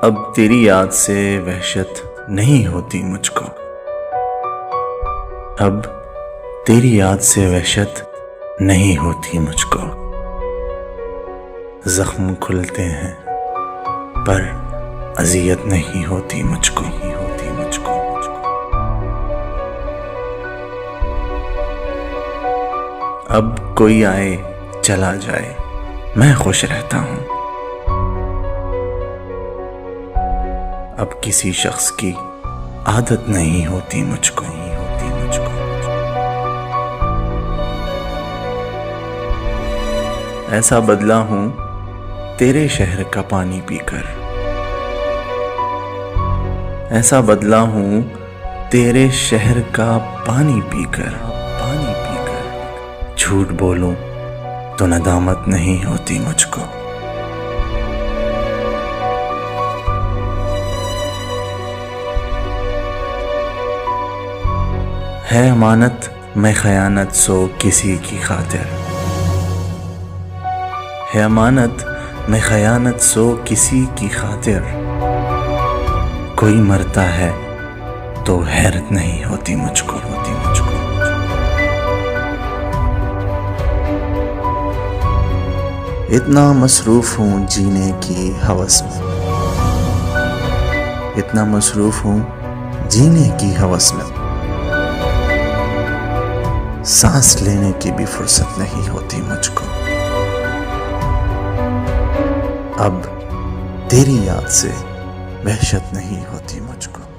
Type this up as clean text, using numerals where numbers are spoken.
अब तेरी याद से वहशत नहीं होती मुझको। अब तेरी याद से वहशत नहीं होती मुझको। जख्म खुलते हैं पर अजियत नहीं होती मुझको। अब कोई आए चला जाए मैं खुश रहता हूँ। अब किसी शख्स की आदत नहीं होती मुझको। ऐसा बदला हूँ तेरे शहर का पानी पीकर। ऐसा बदला हूँ तेरे शहर का पानी पीकर। झूठ बोलूं तो नदामत नहीं होती मुझको। है अमानत मैं खयानत सो किसी की खातिर। है अमानत मैं खयानत सो किसी की खातिर। कोई मरता है तो हैरत नहीं होती मुझको। इतना मसरूफ हूँ जीने की हवस में। इतना मसरूफ हूँ जीने की हवस में। सांस लेने की भी फुर्सत नहीं होती मुझको। अब तेरी याद से वहशत नहीं होती मुझको।